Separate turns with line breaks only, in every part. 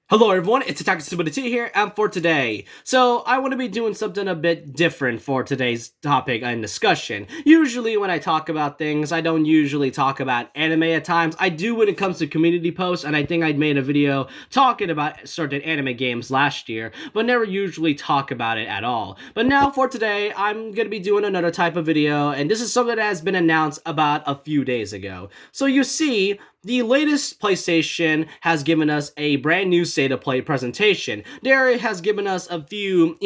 Hello everyone, it's Attack2 here, and for today, I want to be doing something a bit different for today's topic and discussion. Usually when I talk about things, I don't usually talk about anime at times. I do when it comes to community posts, and I think I made a video talking about certain anime games last year, but never usually talk about it at all. But now for today, I'm going to be doing another type of video, and this is something that has been announced about a few days ago. So you see, the latest PlayStation has given us a brand new state of play presentation. There it has given us a few,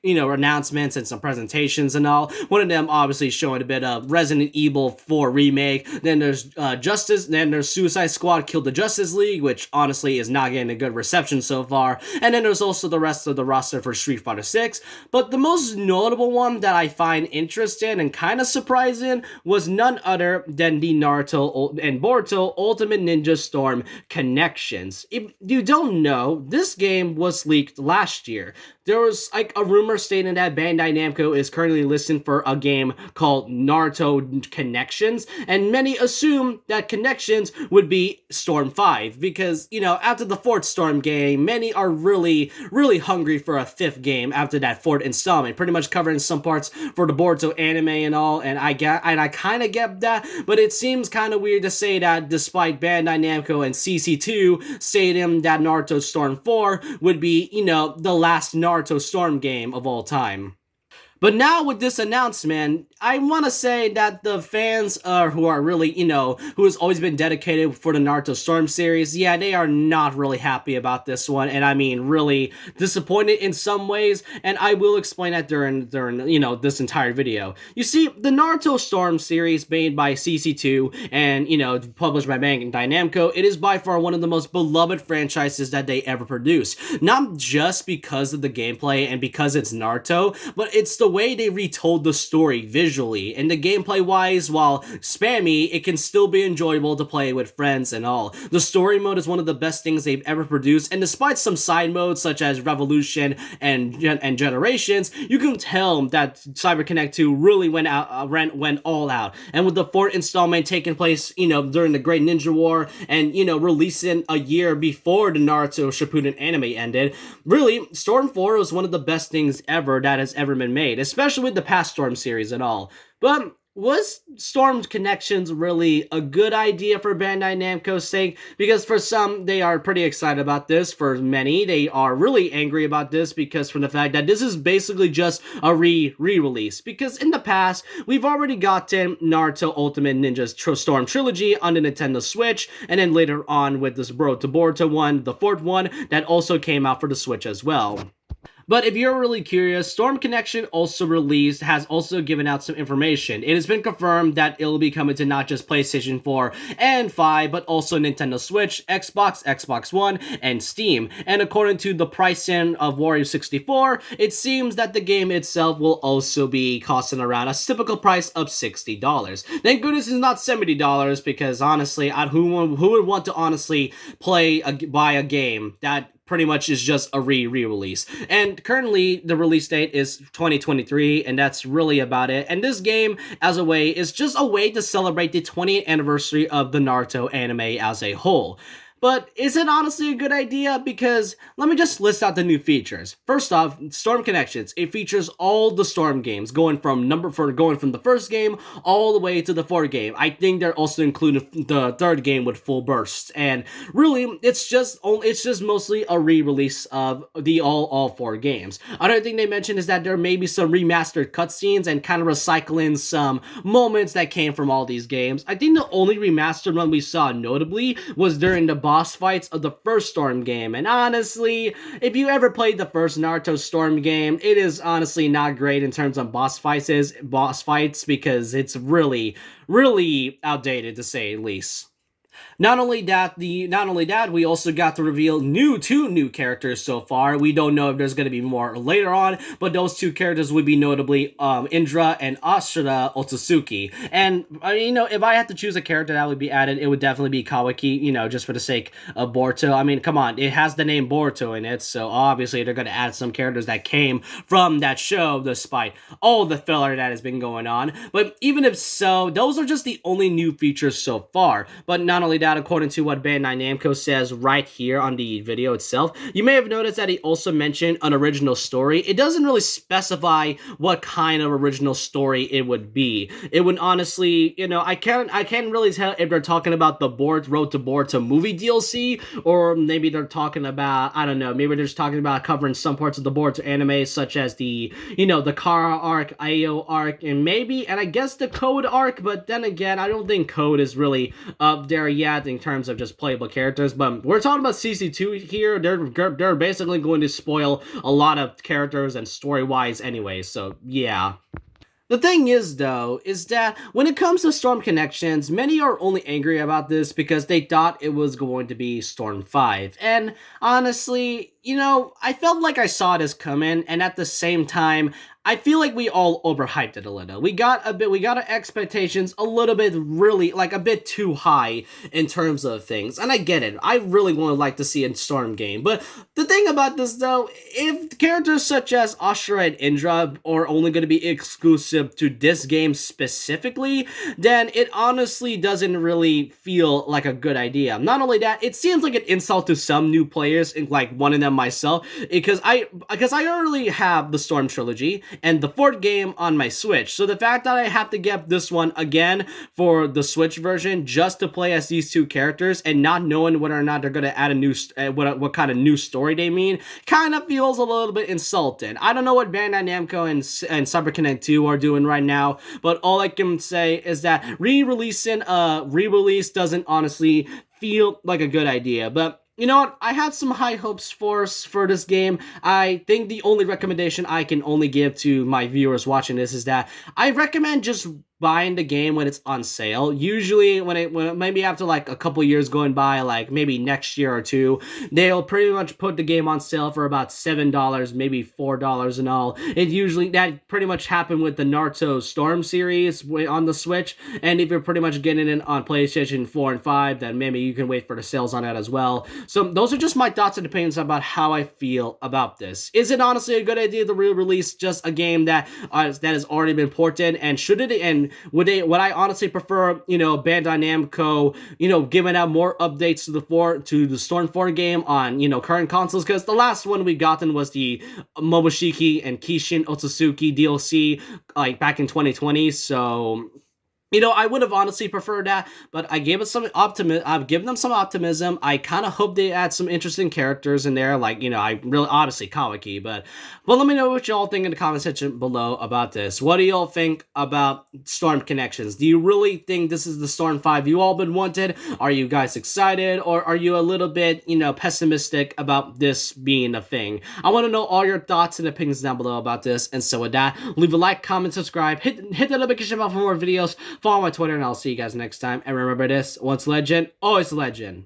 announcements and some presentations and all. One of them obviously showing a bit of Resident Evil 4 remake. Then there's then there's Suicide Squad Kill the Justice League, which honestly is not getting a good reception so far. And then there's also the rest of the roster for Street Fighter 6. But the most notable one that I find interesting and kind of surprising was none other than the Naruto and Boruto Ultimate Ninja Storm Connections. If you don't know, this game was leaked last year. There was like a rumor stating that Bandai Namco is currently listening for a game called Naruto Connections, and many assume that Connections would be Storm 5 because, after the fourth Storm game, many are really hungry for a fifth game after that fourth installment, pretty much covering some parts for the Boruto anime and all, and I kind of get that, but it seems kind of weird to say that despite Bandai Namco and CC2 stating that Naruto Storm 4 would be, the last Naruto Storm game of all time. But now with this announcement, I want to say that the fans who are really, who has always been dedicated for the Naruto Storm series, yeah, they are not really happy about this one, and I mean really disappointed in some ways, and I will explain that during this entire video. You see, the Naruto Storm series made by CC2 and, published by Bandai Namco, it is by far one of the most beloved franchises that they ever produced. Not just because of the gameplay and because it's Naruto, but it's the way they retold the story visually, and the gameplay wise, while spammy, it can still be enjoyable to play with friends and all. The story mode is one of the best things they've ever produced, and despite some side modes such as Revolution and Generations, you can tell that CyberConnect 2 really went all out. And with the fourth installment taking place, during the Great Ninja War, and releasing a year before the Naruto Shippuden anime ended, really, Storm 4 was one of the best things ever that has ever been made, especially with the past Storm series and all. But was Storm Connections really a good idea for Bandai Namco's sake? Because for some, they are pretty excited about this. For many, they are really angry about this because from the fact that this is basically just a re-release. Because in the past, we've already gotten Naruto Ultimate Ninja Storm Trilogy on the Nintendo Switch, and then later on with this Road to Boruto one, the fourth one, that also came out for the Switch as well. But if you're really curious, Storm Connection has also given out some information. It has been confirmed that it'll be coming to not just PlayStation 4 and 5, but also Nintendo Switch, Xbox, Xbox One, and Steam. And according to the pricing of Wario 64, it seems that the game itself will also be costing around a typical price of $60. Thank goodness it's not $70, because honestly, who would want to honestly buy a game that pretty much is just a re-release. And currently, the release date is 2023, and that's really about it. And this game, as a way, is just a way to celebrate the 20th anniversary of the Naruto anime as a whole. But is it honestly a good idea? Because let me just list out the new features. First off, Storm Connections. It features all the Storm games, going from the first game all the way to the fourth game. I think they're also including the third game with full bursts. And really, it's just mostly a re-release of the all four games. Another thing they mentioned is that there may be some remastered cutscenes and kind of recycling some moments that came from all these games. I think the only remastered one we saw notably was during the boss fights of the first Storm game, and honestly, if you ever played the first Naruto Storm game, it is honestly not great in terms of boss fights because it's really outdated to say the least. Not only that, we also got to reveal two new characters so far. We don't know if there's going to be more later on, but those two characters would be notably Indra and Ashura Otsutsuki. And, if I had to choose a character that would be added, it would definitely be Kawaki, just for the sake of Boruto. I mean, come on, it has the name Boruto in it, so obviously they're going to add some characters that came from that show, despite all the filler that has been going on. But even if so, those are just the only new features so far. But not only that, that according to what Bandai Namco says right here on the video itself. You may have noticed that he also mentioned an original story. It doesn't really specify what kind of original story it would be. It would honestly, I can't really tell if they're talking about the Road to Board to movie DLC, or maybe they're talking about, I don't know, maybe they're just talking about covering some parts of the Board to anime, such as the Kara arc, Io arc, and I guess the Code arc, but then again, I don't think Code is really up there yet in terms of just playable characters. But we're talking about CC2 here. They're basically going to spoil a lot of characters and story-wise anyway, so yeah. The thing is, though, is that when it comes to Storm Connections, many are only angry about this because they thought it was going to be Storm 5. And honestly, I felt like I saw this coming, and at the same time, I feel like we all overhyped it a little. We got our expectations a little bit, really, like a bit too high in terms of things. And I get it. I really would like to see a Storm game. But the thing about this, though, if characters such as Ashura and Indra are only going to be exclusive to this game specifically, then it honestly doesn't really feel like a good idea. Not only that, it seems like an insult to some new players, like one of them myself, because I already have the Storm trilogy and the fourth game on my Switch. So the fact that I have to get this one again for the Switch version just to play as these two characters and not knowing whether or not they're going to add a new what kind of new story they mean kind of feels a little bit insulting. I don't know what Bandai Namco and CyberConnect 2 are doing right now, but all I can say is that re-releasing a re-release doesn't honestly feel like a good idea. But you know what? I have some high hopes for this game. I think the only recommendation I can only give to my viewers watching this is that I recommend just buying the game when it's on sale. Usually when maybe after like a couple years going by, like maybe next year or two, they'll pretty much put the game on sale for about $7, maybe $4 and all. That pretty much happened with the Naruto Storm series on the Switch, and if you're pretty much getting it on PlayStation 4 and 5, then maybe you can wait for the sales on that as well. So those are just my thoughts and opinions about how I feel about this. Is it honestly a good idea to re-release just a game that has already been ported, and would I honestly prefer, Bandai Namco, giving out more updates to the Storm 4 game on, current consoles? Because the last one we gotten was the Momoshiki and Kishin Otsutsuki DLC, like back in 2020, so I would have honestly preferred that, but I gave it some optimism. I've given them some optimism. I kind of hope they add some interesting characters in there, like, I really, obviously Kawaki, but let me know what y'all think in the comment section below about this. What do y'all think about Storm Connections? Do you really think this is the Storm 5 you all been wanted? Are you guys excited, or are you a little bit, pessimistic about this being a thing? I want to know all your thoughts and opinions down below about this, and so with that, leave a like, comment, subscribe, hit the notification bell for more videos. Follow my Twitter, and I'll see you guys next time. And remember this, once legend, always legend.